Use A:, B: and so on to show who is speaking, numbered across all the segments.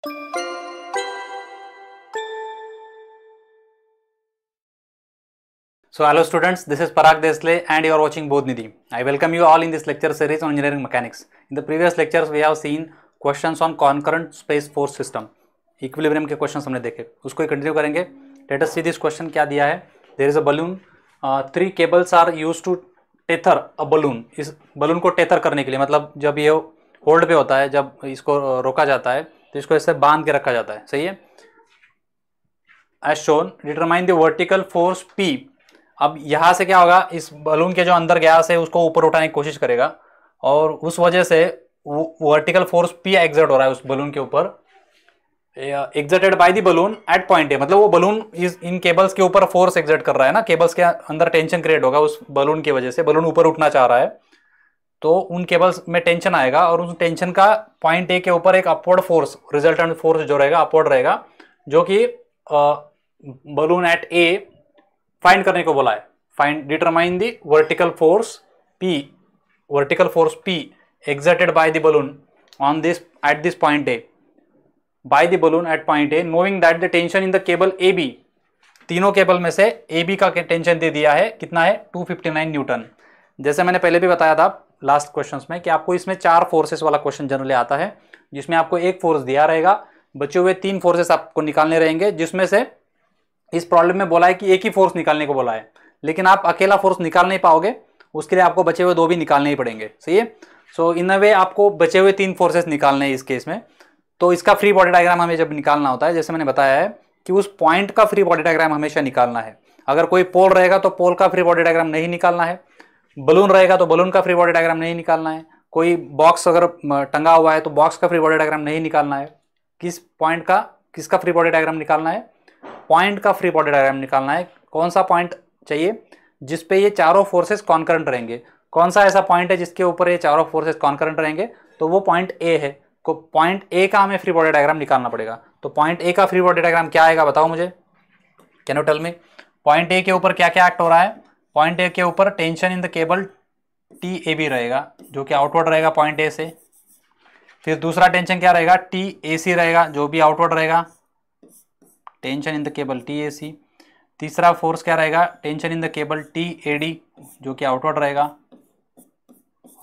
A: So hello students, this is Parag Desle and you are watching Bodhnidhi. I welcome you all in this lecture series on engineering mechanics. In the previous lectures we have seen questions on concurrent space force system. Equilibrium के questions हमने देखे, उसको continue करेंगे. Let us see this question क्या दिया है. There is a balloon, 3 cables are used to tether a balloon. इस balloon को tether करने के लिए, मतलब जब ये होल्ड पे होता है, जब इसको रोका जाता है तो इसको ऐसे बांध के रखा जाता है. सही है. As shown, determine the vertical force P. अब यहाँ से क्या होगा, इस बलून के जो अंदर गैस है उसको ऊपर उठाने की कोशिश करेगा और उस वजह से वर्टिकल फोर्स P एग्जर्ट हो रहा है उस बलून के ऊपर, exerted by the balloon at point A. मतलब वो बलून इन केबल्स के ऊपर फोर्स एग्जर्ट कर रहा है ना, केबल्स के अंदर टेंशन क्रिएट होगा उस बलून की वजह से. बलून ऊपर उठना चाह रहा है तो उन केबल्स में टेंशन आएगा और उस टेंशन का पॉइंट ए के ऊपर एक अपवर्ड फोर्स, रिजल्टेंट फोर्स जो रहेगा अपवर्ड रहेगा, जो कि बलून एट ए फाइंड करने को बोला है. Find determine the vertical force P exerted by the balloon on this at this point A, by the balloon at point A, knowing that the tension in the cable AB, तीनों cable में से AB का tension दे दिया है, कितना है 259 Newton. जैसे मैंने पहले भी बताया था लास्ट क्वेश्चंस में कि आपको इसमें 4 फोर्सेस वाला क्वेश्चन जनरली आता है, जिसमें आपको एक फोर्स दिया रहेगा, बचे हुए 3 फोर्सेस आपको निकालने रहेंगे, जिसमें से इस प्रॉब्लम में बोला है कि एक ही फोर्स निकालने को बोला है, लेकिन आप अकेला फोर्स निकाल नहीं पाओगे, उसके लिए आपको बचे हुए 2 भी निकालने ही पड़ेंगे. सही है. सो इन अ वे आपको बचे हुए 3 फोर्सेस निकालने हैं इस केस में. तो इसका फ्री बॉडी डायग्राम हमें जब निकालना होता है, जैसे मैंने बताया है कि उस पॉइंट का फ्री बॉडी डायग्राम हमेशा निकालना है. अगर कोई पोल रहेगा तो पोल का फ्री बॉडी डायग्राम नहीं निकालना है, बलून रहेगा तो बलून का फ्री बॉडी डायग्राम नहीं निकालना है, कोई बॉक्स अगर टंगा हुआ है तो बॉक्स का फ्री बॉडी डायग्राम नहीं निकालना है. किस पॉइंट का, किसका फ्री बॉडी डायग्राम निकालना है, पॉइंट का फ्री बॉडी डायग्राम निकालना है. कौन सा पॉइंट चाहिए जिसपे ये चारों फोर्सेस कॉन्करेंट रहेंगे, कौन सा ऐसा पॉइंट है जिसके ऊपर ये चारों फोर्सेस कॉन्करेंट रहेंगे, तो वो पॉइंट ए है. को पॉइंट ए का हमें फ्री बॉडी डायग्राम निकालना पड़ेगा. तो पॉइंट ए का फ्री बॉडी डायग्राम क्या आएगा बताओ मुझे, can you tell me. Point A के ऊपर क्या क्या एक्ट हो रहा है. पॉइंट ए के ऊपर tension in the cable TAB रहेगा, जो कि आउटवर्ड रहेगा पॉइंट ए से. फिर दूसरा टेंशन क्या रहेगा, TAC रहेगा, जो भी आउटवर्ड रहेगा, tension in the cable TAC. तीसरा फोर्स क्या रहेगा, tension in the cable TAD, जो कि आउटवर्ड रहेगा.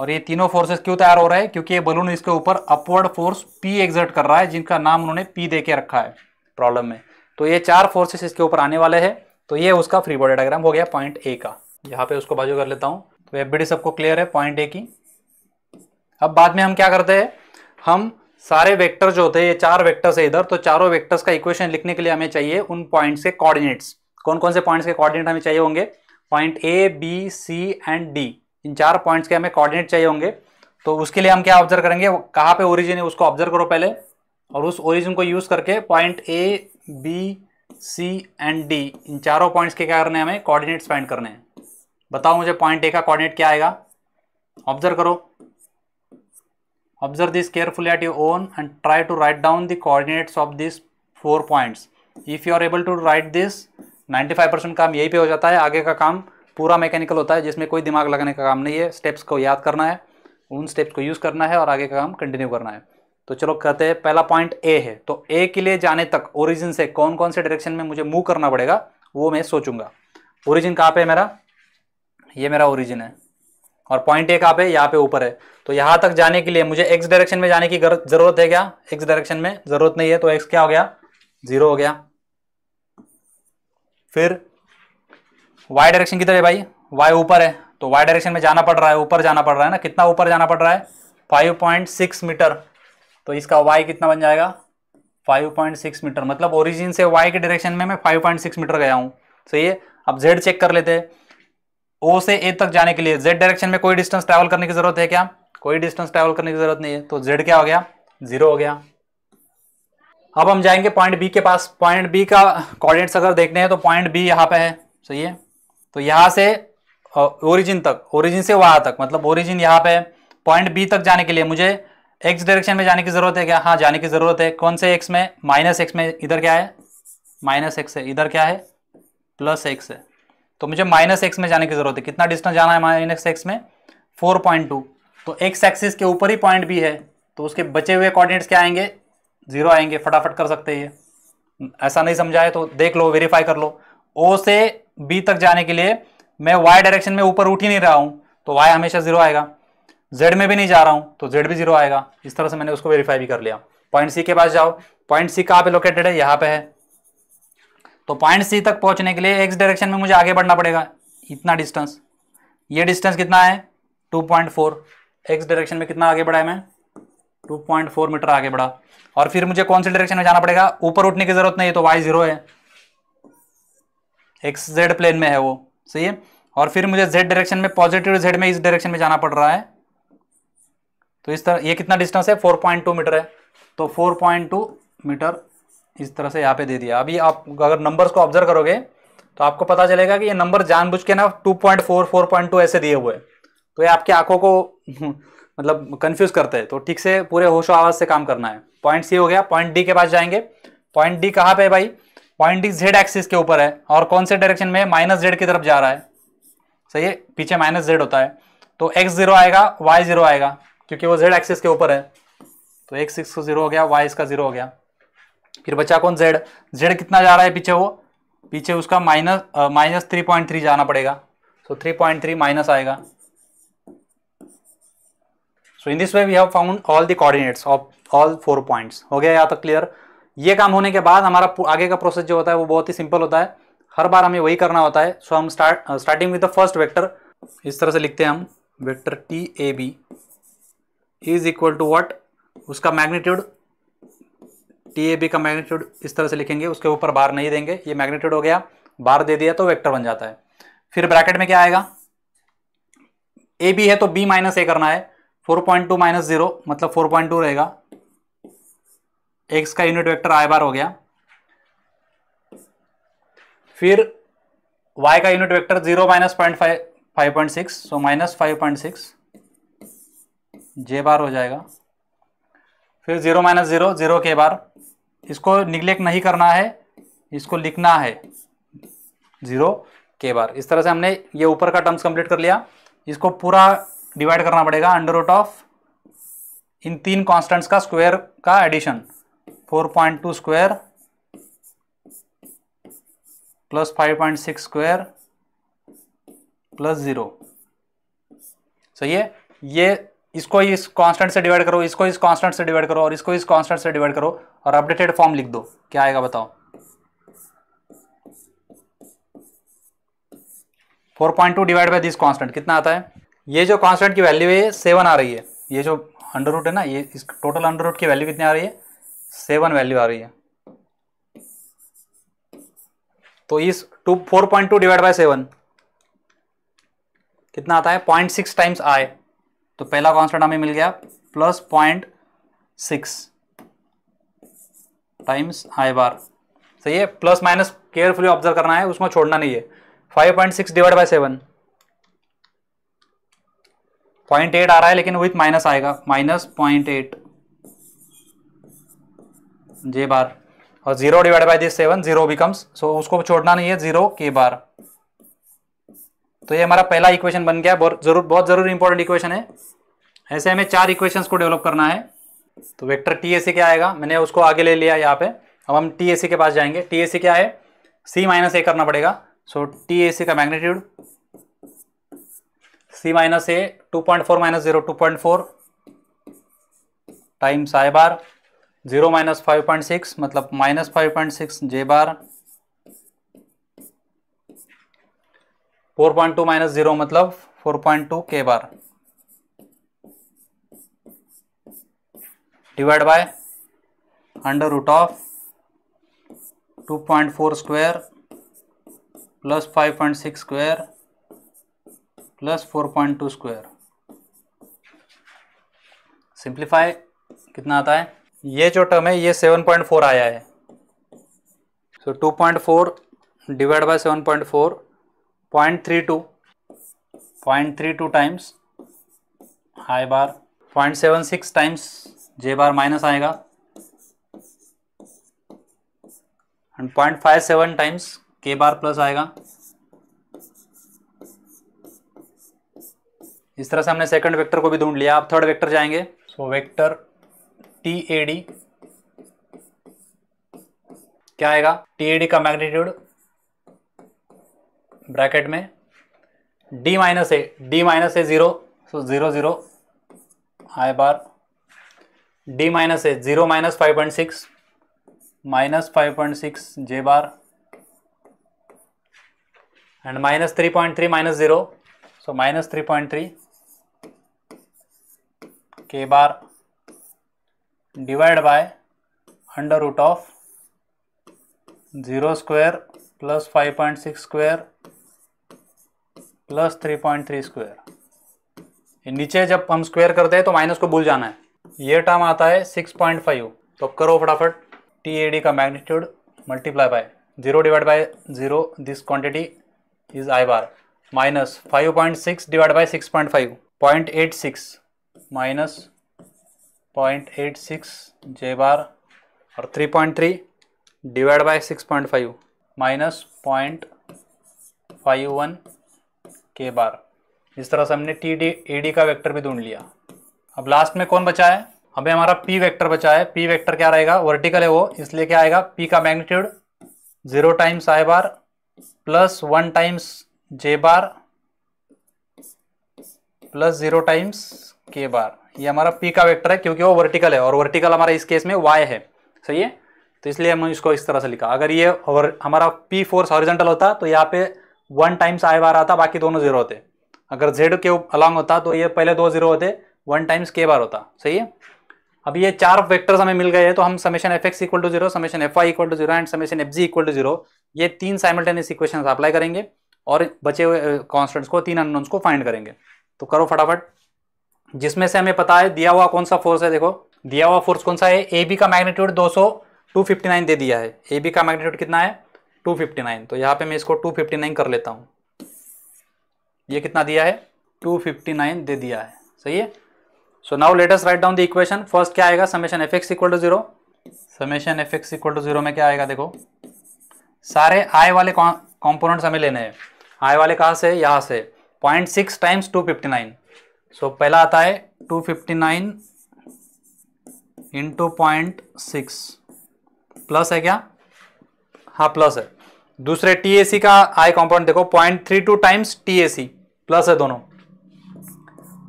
A: और ये तीनों फोर्सेस क्यों तैयार हो रहे हैं, क्योंकि ये बलून इसके ऊपर अपवर्ड फोर्स P एग्जर्ट कर रहा है, जिनका नाम उन्होंने P दे के रखा है प्रॉब्लम में. तो ये 4 फोर्सेस इसके ऊपर आने वाले हैं. तो ये उसका फ्री बॉडी डायग्राम हो गया पॉइंट ए का. यहाँ पे उसको बाजू कर लेता हूँ. तो FBD सबको क्लियर है पॉइंट ए की. अब बाद में हम क्या करते हैं, हम सारे वेक्टर जो होते हैं, ये 4 वेक्टर्स है इधर, तो चारों वेक्टर्स का इक्वेशन लिखने के लिए हमें चाहिए उन पॉइंट्स के कोऑर्डिनेट्स. कौन कौन से पॉइंट्स के कोऑर्डिनेट हमें चाहिए होंगे, point A, B, C and D, in 4 points के हमें कोऑर्डिनेट चाहिए होंगे. तो उसके लिए हम क्या ऑब्जर्व करेंगे, कहाँ पे ओरिजिन है उसको ऑब्जर्व करो पहले, और उस ओरिजिन को यूज करके point A, B, C and D, इन चारों पॉइंट्स के क्या करने हैं, हमें कोऑर्डिनेट्स फाइंड करने हैं. बताओ मुझे पॉइंट A का कोऑर्डिनेट क्या आएगा, ऑब्जर्व करो. Observe this carefully at your own and try to write down the coordinates of these 4 points. If you are able to write this, 95% काम यही पे हो जाता है. आगे का काम पूरा मैकेनिकल होता है, जिसमें कोई दिमाग लगाने का काम नहीं है. स्टेप्स को याद करना है, उन स्टेप्स को यूज़ करना है और आगे का काम कंटिन्यू करना है. तो चलो कहते हैं पहला पॉइंट A है. तो A के लिए जाने तक ओरिजिन से कौन कौन से डायरेक्शन में मुझे मूव करना पड़ेगा वो मैं सोचूंगा. ओरिजिन कहाँ पे है मेरा, ये मेरा ओरिजिन है, और पॉइंट A कहाँ पे, यहाँ पे ऊपर है. तो यहाँ तक जाने के लिए मुझे x डायरेक्शन में जाने की जरूरत है क्या, x डायरेक्शन में जरूरत नहीं है, तो x क्या हो गया, 0 हो गया. फिर y डायरेक्शन किधर है भाई, y ऊपर है, तो y डायरेक्शन में जाना पड़ रहा है, ऊपर जाना पड़ रहा है ना. कितना ऊपर जाना पड़ रहा है, 5.6 मीटर. तो इसका y कितना बन जाएगा, 5.6 मीटर. मतलब ओरिजिन से y के डायरेक्शन में मैं 5.6 मीटर गया हूँ. सही है. अब z चेक कर लेते हैं. O से A तक जाने के लिए z डायरेक्शन में कोई डिस्टेंस ट्रैवल करने की जरूरत है क्या, कोई डिस्टेंस ट्रैवल करने की जरूरत नहीं है. तो z क्या हो गया, 0 हो गया. अब हम जाएंगे पॉइंट B के पास. पॉइंट B का कोऑर्डिनेट्स अगर देखने हैं तो पॉइंट B यहाँ पे है. सही है. तो यहाँ से ओरिजिन तक, ओरिजिन से वहां तक, मतलब ओरिजिन यहाँ पे है. पॉइंट B तक जाने के लिए मुझे x डायरेक्शन में जाने की जरूरत है क्या, हाँ जाने की जरूरत है. कौन से x में, -x में. इधर क्या है, -x है, इधर क्या है, +x है. तो मुझे -x में जाने की जरूरत है. कितना डिस्टेंस जाना है -x में, 4.2. तो x एक्सिस के ऊपर ही पॉइंट B है, तो उसके बचे हुए कोऑर्डिनेट्स क्या आएंगे, 0 आएंगे, फटाफट कर सकते हैं ये। ऐसा नहीं समझा है तो देख लो, वेरीफाई कर लो। O से B तक जाने के लिए मैं Y डायरेक्शन में ऊपर उठ ही नहीं रहा हूं, तो Y हमेशा 0 आएगा। Z में भी नहीं जा रहा हूं तो Z भी 0 आएगा। इस तरह से मैंने उसको वेरीफाई भी कर लिया। पॉइंट C के पास जाओ। पॉइंट C कहां पे लोकेटेड है? यहां पे है। तो पॉइंट C तक पहुंचने के लिए X डायरेक्शन में मुझे आगे बढ़ना पड़ेगा, इतना डिस्टेंस। ये डिस्टेंस कितना है? 2.4। X डायरेक्शन में कितना आगे बढ़ा है मैं? 2.4 मीटर आगे बढ़ा। और फिर मुझे कौन सी डायरेक्शन में जाना पड़ेगा? ऊपर उठने की जरूरत नहीं, तो Y 0 है, XZ प्लेन में है वो, सही है। और फिर मुझे Z डायरेक्शन में, पॉजिटिव Z में, इस डायरेक्शन में जाना पड़ रहा है। तो इस तरह ये कितना डिस्टेंस है? 4.2 मीटर है। तो 4.2 मीटर इस तरह से यहाँ पे दे दिया। अभी आप अगर नंबर्स को ऑब्जर्व करोगे तो आपको पता चलेगा कि ये नंबर जानबूझ के ना 2.4, 4.2 ऐसे दिए हुए हैं, तो ये आपकी आंखों को मतलब कंफ्यूज करते हैं। तो ठीक से पूरे होशो आवाज से काम करना है। पॉइंट सी हो गया। पॉइंट डी के पास जाएंगे। पॉइंट डी कहाँ पे है भाई? पॉइंट डी जेड एक्सिस के ऊपर है, और कौन से डायरेक्शन में? माइनस जेड की तरफ जा रहा है, सही है। पीछे माइनस जेड होता है, तो एक्स 0 आएगा, वाई 0 आएगा, क्योंकि वो जेड एक्सिस के ऊपर है। तो एक्स 0 हो गया, वाई इसका 0 हो गया। फिर बचा कौन? जेड। जेड कितना जा रहा है पीछे? वो पीछे उसका माइनस 3.3 जाना पड़ेगा। सो 3.3 माइनस आएगा। So in this way we have found all the coordinates of all 4 points. हो गया यहाँ तक क्लियर? ये काम होने के बाद हमारा आगे का प्रोसेस जो होता है वो बहुत ही सिंपल होता है। हर बार हमें वही करना होता है। सो हम starting with the first vector, इस तरह से लिखते हैं हम, vector T A B is equal to what? उसका मैग्नीट्यूड, टी ए बी का मैग्नीट्यूड इस तरह से लिखेंगे, उसके ऊपर बार नहीं देंगे। ये मैग्नीट्यूड हो गया, बार दे दिया तो वेक्टर बन जाता है। फिर ब्रैकेट में क्या आएगा? ए बी है तो बी माइनस ए करना है। 4.2 माइनस 0 मतलब 4.2 रहेगा। एक्स का यूनिट वेक्टर आई बार हो गया। फिर y का unit vector 0 minus 5.6, so minus 5.6 जे बार हो जाएगा। फिर 0 माइनस 0, 0 के बार। इसको निग्लेक्ट नहीं करना है, इसको लिखना है 0 के बार। इस तरह से हमने ये ऊपर का टर्म्स कंप्लीट कर लिया। इसको पूरा डिवाइड करना पड़ेगा अंडर रूट ऑफ इन 3 कांस्टेंट्स का स्क्वायर का addition, 4.2 square plus 5.6 square plus 0, सही है। ये इसको इस कांस्टेंट से डिवाइड करो, इसको इस कांस्टेंट से डिवाइड करो, और इसको इस कांस्टेंट से डिवाइड करो, और अपडेटेड फॉर्म लिख दो। क्या आएगा बताओ? 4.2 डिवाइड बाय दिस कांस्टेंट कितना आता है? ये जो कांस्टेंट की वैल्यू है 7 आ रही है। ये जो अंडर रूट है ना, ये इस टोटल अंडर रूट की वैल्यू कितनी आ रही है? 7 वैल्यू आ रही है। तो इस 4.2 डिवाइड बाय 7 कितना आता है? 0.6 टाइम्स आई। तो पहला कांस्टेंट हमें मिल गया प्लस 0.6 टाइम्स आई बार, सही है। प्लस माइनस केयरफुली ऑब्जर्व करना है, उसमें छोड़ना नहीं है। 5.6 डिवाइड बाय 7 0.8 आ रहा है, लेकिन विथ माइनस आएगा, माइनस 0.8 जे बार। और 0 डिवाइड बाय दिस 7 0 बिकम्स, सो उसको छोड़ना नहीं है, 0 के बार। तो ये हमारा पहला इक्वेशन बन गया। बहुत जरूरी इंपॉर्टेंट इक्वेशन है। ऐसे हमें 4 इक्वेशंस को डेवलप करना है। तो वेक्टर टी ए सी क्या आएगा? मैंने उसको आगे ले लिया यहाँ पे। अब हम टी ए सी के पास जाएंगे। टी ए सी क्या है? सी माइनस ए करना पड़ेगा। सो टी ए सी का magnitude C minus A, 2.4 minus 0 2.4 times I bar. 0 minus 5.6 मतलब माइनस 5.6 जे बार। 4.2 माइनस 0 मतलब 4.2 के बार, divide by under root of 2.4 square plus 5.6 square plus 4.2 square. Simplify कितना आता है? ये जो टर्म है ये 7.4 आया है। सो 2.4 divide by 7.4, 0.32 times I bar, 0.76 times J bar minus आएगा, एंड 0.57 टाइम्स के बार प्लस आएगा। इस तरह से हमने सेकंड वेक्टर को भी ढूंढ लिया। अब थर्ड वेक्टर जाएंगे। So vector T A D क्या आएगा, TAD का मैग्नीट्यूड ब्रैकेट में D minus A 0, so 0 0 I bar, D minus A 0 minus 5.6 minus 5.6 J bar and minus 3.3 minus 0, so minus 3.3 K bar divide by under root of 0 square plus 5.6 square plus 3.3 square. नीचे जब हम square करते हैं तो minus को भूल जाना है। ये टर्म आता है 6.5। तो अब करो फटाफट, TAD का magnitude multiply by 0 divide by 0, this quantity is I bar, minus 5.6 divide by 6.5 0.86 minus 0.86 J बार और 3.3 डिवाइड बाय 6.5 माइनस 0.51 K बार। इस तरह से हमने TAD का वेक्टर भी ढूंढ लिया। अब लास्ट में कौन बचा है, अभी हमारा P वेक्टर बचा है। P वेक्टर क्या रहेगा, वर्टिकल है वो, इसलिए क्या आएगा, P का magnitude 0 times I bar plus 1 times J bar plus 0 times K बार। ये हमारा P का वेक्टर है क्योंकि वो वर्टिकल है और वर्टिकल हमारा इस केस में Y है, सही है। तो इसलिए हमने इसको इस तरह से लिखा। अगर ये हमारा P फोर्स हॉरिजॉन्टल होता तो यहाँ पे 1 टाइम्स I बार आता, बाकी दोनों जीरो होते। अगर Z के अलॉन्ग होता तो ये पहले 2 जीरो होते, 1 टाइम्स K बार होता, सही है। अब ये 4 वेक्टर्स हमें मिल गए हैं तो हम summation fx equal to 0, summation fy equal to 0 and summation fg equal to 0, ये 3 साइमल्टेनियस इक्वेशंस अप्लाई करेंगे और बचे हुए कॉन्स्टेंट्स को, 3 अननोन्स को फाइंड करेंगे। तो करो फटाफट, जिसमें से हमें पता है दिया हुआ कौन सा फोर्स है। देखो दिया हुआ फोर्स कौन सा है, AB का मैग्नीट्यूड 259 दे दिया है। AB का मैग्नीट्यूड कितना है, 259। तो यहाँ पे मैं इसको 259 कर लेता हूँ। ये कितना दिया है, 259 दे दिया है, सही है। So now let us write down the equation. First क्या आएगा, summation fx equal to 0, summation fx equal to 0 में क्या आएगा, देखो सारे I वाले कॉम्पोनेंट्स हमें लेने हैं। I वाले कहाँ से, यहाँ से 0.6 टाइम्स 259। सो पहला आता है 259 इंटू 0.6 प्लस है क्या, हाँ प्लस है। दूसरे TAC का I कॉम्पोनेंट देखो 0.32 टाइम्स TAC, प्लस है दोनों,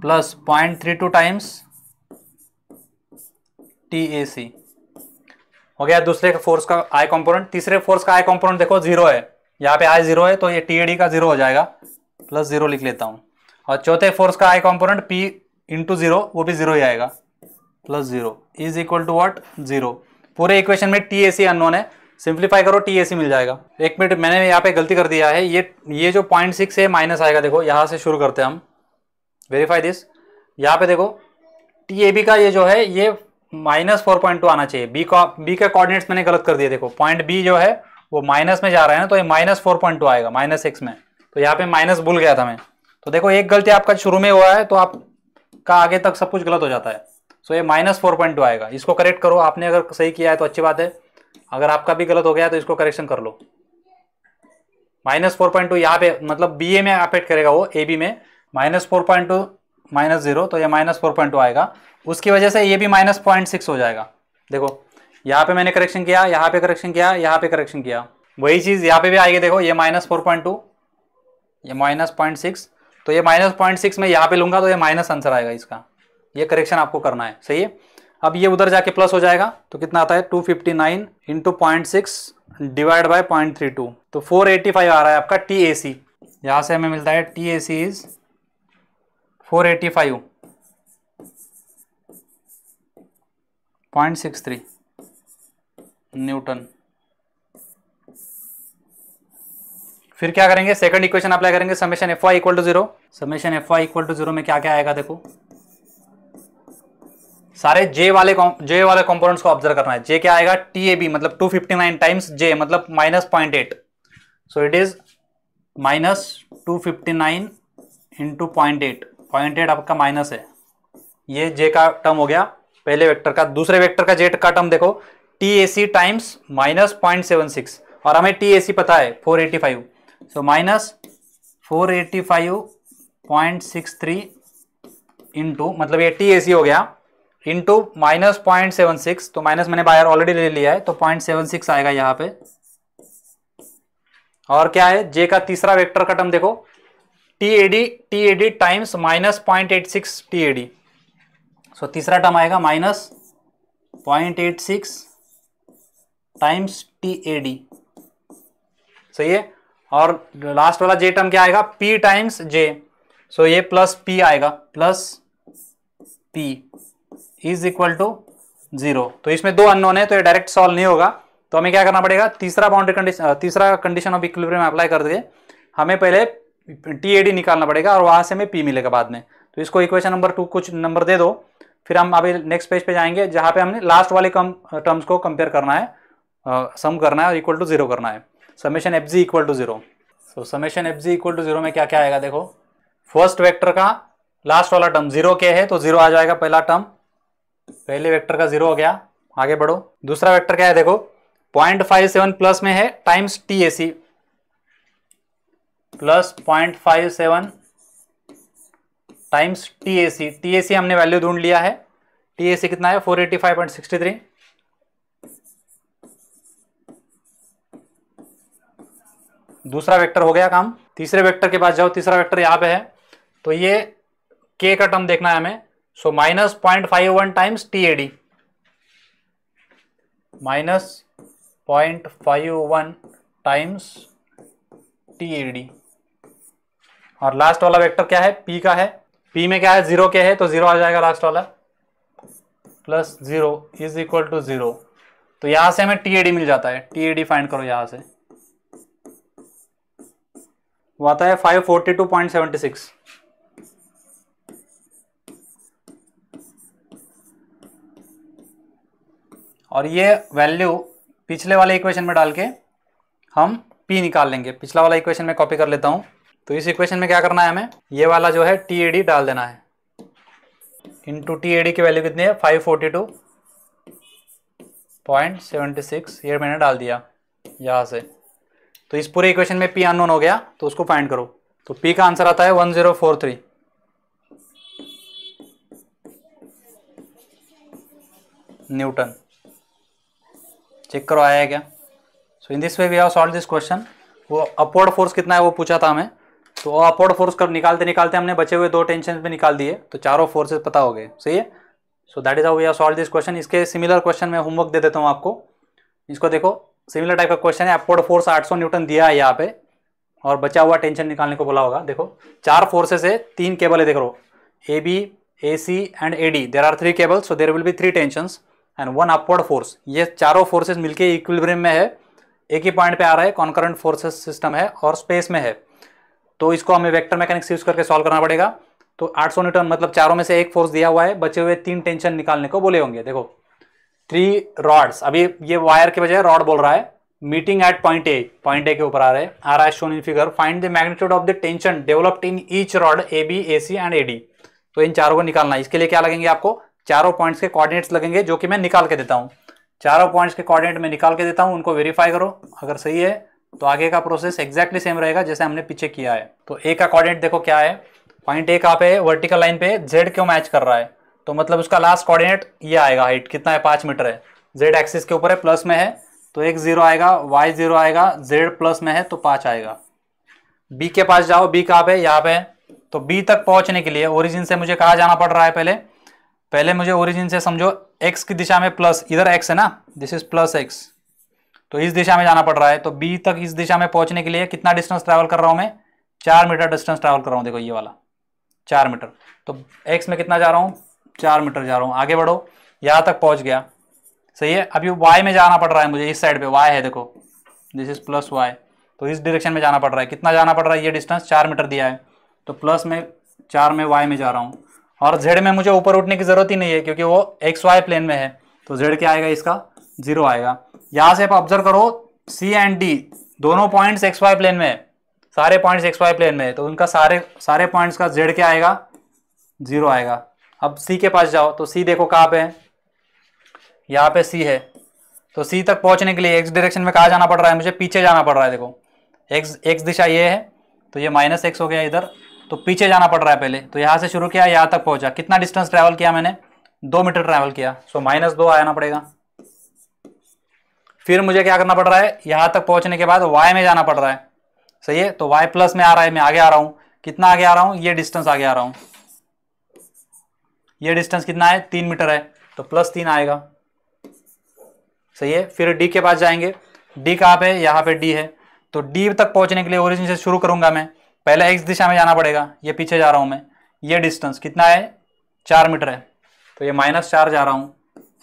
A: प्लस 0.32 टाइम्स TAC हो गया दूसरे फोर्स का I कॉम्पोनेंट। तीसरे फोर्स का I कॉम्पोनेंट देखो 0 है, यहाँ पे I 0 है तो ये TAD का 0 हो जाएगा, प्लस 0 लिख लेता हूँ। और चौथे फोर्स का I कॉम्पोनेंट P इंटू 0, वो भी 0 ही आएगा, plus 0 is equal to what, 0। पूरे इक्वेशन में TAC अननोन है, सिंप्लीफाई करो TAC मिल जाएगा। एक मिनट, मैंने यहाँ पे गलती कर दिया है, ये जो 0.6 है माइनस आएगा। देखो यहाँ से शुरू करते हैं हम, वेरीफाई दिस। यहाँ पे देखो TAB का ये जो है ये माइनस 4.2 आना चाहिए। बी के कोऑर्डिनेट्स मैंने गलत कर दिए। देखो पॉइंट B जो है वो माइनस में जा रहा है ना, तो ये माइनस 4.2 आएगा, माइनस x में। तो यहाँ पे माइनस भूल गया था मैं। तो देखो एक गलती आपका शुरू में हुआ है तो आपका आगे तक सब कुछ गलत हो जाता है। सो ये माइनस 4.2 आएगा, इसको करेक्ट करो। आपने अगर सही किया है तो अच्छी बात है, अगर आपका भी गलत हो गया है तो इसको करेक्शन कर लो। माइनस 4.2 यहाँ पे मतलब BA में अफेक्ट करेगा, वो AB में माइनस 4.2 माइनस 0, तो ये माइनस 4.2 आएगा। उसकी वजह से ये भी माइनस 0.6 हो जाएगा। देखो यहाँ पे मैंने करेक्शन किया, यहाँ पे करेक्शन किया, यहाँ पे करेक्शन किया, वही चीज यहाँ पे भी आएगी। देखो ये माइनस 4.2, ये माइनस 0.6, तो ये माइनस 0.6 में यहाँ पे लूंगा तो ये माइनस आंसर आएगा इसका। ये करेक्शन आपको करना है, सही है। अब ये उधर जाके प्लस हो जाएगा तो कितना आता है, 259 इंटू 0.6 डिवाइड बाय 0.32, तो 485 आ रहा है आपका TAC। यहाँ से हमें मिलता है TAC इज 485.63 न्यूटन। फिर क्या करेंगे, सेकंड इक्वेशन अप्लाई करेंगे, summation Fy equal to 0। Summation Fy equal to 0 में क्या क्या आएगा, देखो सारे J वाले कंपोनेंट्स को ऑब्जर्व करना है। J क्या आएगा, TAB मतलब 259 टाइम्स J मतलब minus 0.8, so it is minus 259 into 0.8 आपका माइनस है। ये J का टर्म हो गया पहले वेक्टर का। दूसरे वेक्टर का J का टर्म देखो TAC टाइम्स माइनस 0.76 और हमें TAC पता है 485, सो माइनस 485.63 इंटू मतलब ये TAC हो गया इंटू -0.76, तो माइनस मैंने बाहर ऑलरेडी ले लिया है तो 0.76 आएगा यहाँ पे। और क्या है जे का तीसरा वेक्टर का टर्म देखो, T AD times -0.86 T AD, so तीसरा टर्म आएगा -0.86 टाइम्स टी एडी, सही है। और लास्ट वाला जे टर्म क्या आएगा, पी टाइम्स जे, सो ये प्लस पी आएगा, plus P is equal to 0। तो इसमें दो अननोन है तो ये डायरेक्ट सॉल्व नहीं होगा, तो हमें क्या करना पड़ेगा, तीसरा बाउंड्री कंडीशन, तीसरा कंडीशन ऑफ इक्विलिब्रियम अप्लाई कर दे, हमें पहले टी एडी निकालना पड़ेगा और वहां से हमें पी मिलेगा बाद में। तो इसको इक्वेशन नंबर 2 कुछ नंबर दे दो, फिर हम अभी नेक्स्ट पेज पे जाएंगे जहां पे हमने लास्ट वाले टर्म्स को कंपेयर करना है, सम करना है और इक्वल टू 0 करना है। Summation F ji equal to 0, so summation F ji equal to 0 में क्या क्या आएगा देखो, फर्स्ट वेक्टर का लास्ट वाला टर्म 0 के है तो 0 आ जाएगा, पहला टर्म पहले वेक्टर का 0 हो गया, आगे बढ़ो। दूसरा वेक्टर क्या है देखो, 0.57 प्लस में है times T A C, plus 0.57 times T A C, T A C हमने वैल्यू ढूंढ लिया है, टी ए सी कितना है 485.63। दूसरा वेक्टर हो गया काम। तीसरे वेक्टर के पास जाओ, तीसरा वेक्टर यहां पे है तो ये के का टर्म देखना है हमें, so -0.51 times T AD, -0.51 times T AD. और लास्ट वाला वेक्टर क्या है, पी का है, पी में क्या है 0 के है तो 0 आ जाएगा लास्ट वाला, प्लस 0 इज इक्वल टू 0। तो यहां से हमें टी एडी मिल जाता है, टी एडी फाइंड करो, यहां से वो आता है 542.76। और ये वैल्यू पिछले वाले इक्वेशन में डाल के हम P निकाल लेंगे, पिछला वाला इक्वेशन में कॉपी कर लेता हूं। तो इस इक्वेशन में क्या करना है, हमें ये वाला जो है टी एडी डाल देना है, इंटू टी एडी की वैल्यू कितनी है 542.76, ये मैंने डाल दिया यहां से। तो इस पूरे इक्वेशन में P अननोन हो गया तो उसको फाइंड करो, तो P का आंसर आता है 1043 न्यूटन। चेक करो आया है क्या। So in this way we have solve this question. वो अपवर्ड फोर्स कितना है वो पूछा था हमें, तो अपवर्ड फोर्स कर निकालते निकालते हमने बचे हुए दो टेंशन पे निकाल दिए, तो चारों फोर्सेस पता हो गए, सही है। So that is how we have solve this question. इसके सिमिलर क्वेश्चन में होमवर्क दे देता हूँ आपको, इसको देखो, सिमिलर टाइप का क्वेश्चन है, अपवर्ड फोर्स 800 न्यूटन दिया है यहाँ पे और बचा हुआ टेंशन निकालने को बोला होगा। देखो 4 फोर्सेस है, 3 केबल है, देख लो A B A C and A D, there are 3 cable, so there will be 3 tensions and 1 upward force. ये चारों फोर्सेस मिलके इक्विलिब्रियम में है, एक ही पॉइंट पे आ रहा है, कॉन्करेंट फोर्सेस सिस्टम है और स्पेस में है, तो इसको हमें वेक्टर मैकेनिक्स यूज करके सॉल्व करना पड़ेगा। तो 800 न्यूटन मतलब चारों में से एक फोर्स दिया हुआ है, बचे हुए 3 टेंशन निकालने को बोले होंगे। देखो 3 रॉड्स, अभी ये वायर के बजाय रॉड बोल रहा है, मीटिंग एट पॉइंट ए के ऊपर आ रहा है shown in figure, find the magnitude of the tension developed in each rod A B A C and A D. तो इन चारों को निकालना है, इसके लिए क्या लगेंगे आपको, चारों पॉइंट्स के कोऑर्डिनेट्स लगेंगे, जो कि मैं निकाल के देता हूँ। चारों पॉइंट्स के कोऑर्डिनेट में निकाल के देता हूँ, उनको वेरीफाई करो, अगर सही है तो आगे का प्रोसेस एक्जैक्टली सेम रहेगा जैसे हमने पीछे किया है। तो ए का कोऑर्डिनेट देखो क्या है, पॉइंट ए कहाँ पे है, वर्टिकल लाइन पे, जेड क्यों मैच कर रहा है, तो मतलब उसका लास्ट कोऑर्डिनेट ये आएगा, हाइट कितना है 5 मीटर है, जेड एक्सिस के ऊपर है, प्लस में है तो एक 0 आएगा, y 0 आएगा, z प्लस में है तो 5 आएगा। b के पास जाओ, b कहाँ पे, यहाँ पे, तो b तक पहुंचने के लिए ओरिजिन से मुझे कहाँ जाना पड़ रहा है, पहले मुझे ओरिजिन से समझो x की दिशा में प्लस, इधर x है ना, दिस इज प्लस x, तो इस दिशा में जाना पड़ रहा है। तो b तक इस दिशा में पहुंचने के लिए कितना डिस्टेंस ट्रैवल कर रहा हूं मैं, 4 मीटर डिस्टेंस ट्रैवल कर रहा हूं, देखो ये वाला 4 मीटर, तो x में कितना जा रहा हूं, 4 मीटर जा रहा हूं, आगे बढ़ो, यहां तक पहुंच गया, सही है। अभी y में जाना पड़ रहा है मुझे, इस साइड पे y है, देखो दिस इज प्लस y, तो इस डायरेक्शन में जाना पड़ रहा है, कितना जाना पड़ रहा है, ये डिस्टेंस 4 मीटर दिया है, तो प्लस में 4 में y में जा रहा हूँ। और z में मुझे ऊपर उठने की जरूरत ही नहीं है क्योंकि वो xy प्लेन में है, तो z क्या आएगा, इसका 0 आएगा। यहाँ से आप ऑब्जर्व करो c एंड d दोनों पॉइंट्स xy प्लेन में है, सारे पॉइंट्स xy प्लेन में है, तो उनका सारे पॉइंट्स का z क्या आएगा, 0 आएगा। अब c के पास जाओ, तो c देखो कहाँ पे है, यहाँ पे c है, तो c तक पहुंचने के लिए x डायरेक्शन में कहाँ जाना पड़ रहा है, मुझे पीछे जाना पड़ रहा है, देखो x दिशा ये है, तो ये -x हो गया इधर, तो पीछे जाना पड़ रहा है पहले, तो यहाँ से शुरू किया, यहाँ तक पहुंचा, कितना डिस्टेंस ट्रैवल किया मैंने, 2 मीटर ट्रैवल किया, सो -2 आना पड़ेगा। फिर मुझे क्या करना पड़ रहा है, यहां तक पहुंचने के बाद y में जाना पड़ रहा है, सही है। तो y प्लस में आ रहा है, मैं आगे आ रहा हूं। कितना आगे आ रहा हूं, ये डिस्टेंस आगे आ रहा हूं। ये डिस्टेंस कितना है, 3 मीटर है, तो +3 आएगा, सही है। फिर d के पास जाएंगे, d कहां पे, यहां पे d है। तो d तक पहुंचने के लिए ओरिजिन से शुरू करूंगा मैं, पहले x दिशा में जाना पड़ेगा, ये पीछे जा रहा हूं मैं। ये डिस्टेंस कितना है, 4 मीटर है, तो ये -4 जा रहा हूं,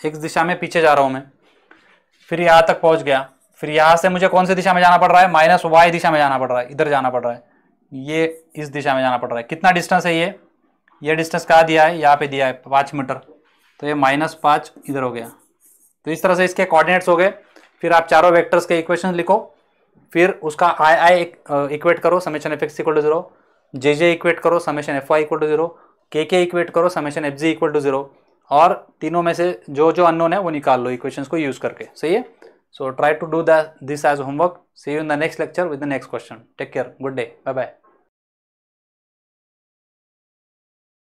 A: x दिशा में पीछे जा रहा हूं मैं। फिर यहां तक पहुंच गया, फिर यहां से मुझे कौन सी दिशा में जाना पड़ रहा है, -y दिशा में जाना पड़ रहा है, इधर जाना पड़ रहा है, ये इस दिशा में जाना पड़ रहा है। कितना डिस्टेंस है ये डिस्टेंस कहाँ दिया है, यहाँ पे दिया है 5 मीटर, तो ये -5 इधर हो गया। तो इस तरह से इसके कोऑर्डिनेट्स हो गए। फिर आप चारों वेक्टर्स के इक्वेशन लिखो, फिर उसका आई इक्वेट करो, summation F X equal to 0, J equate करो, summation F Y equal to 0, K equate करो, summation F ji equal to 0, और तीनों में से जो जो अननोन है वो निकाल लो इक्वेशंस को यूज करके, सही है। So try to do this as homework. See you in the next lecture with the next question. Take care. Good day. Bye bye.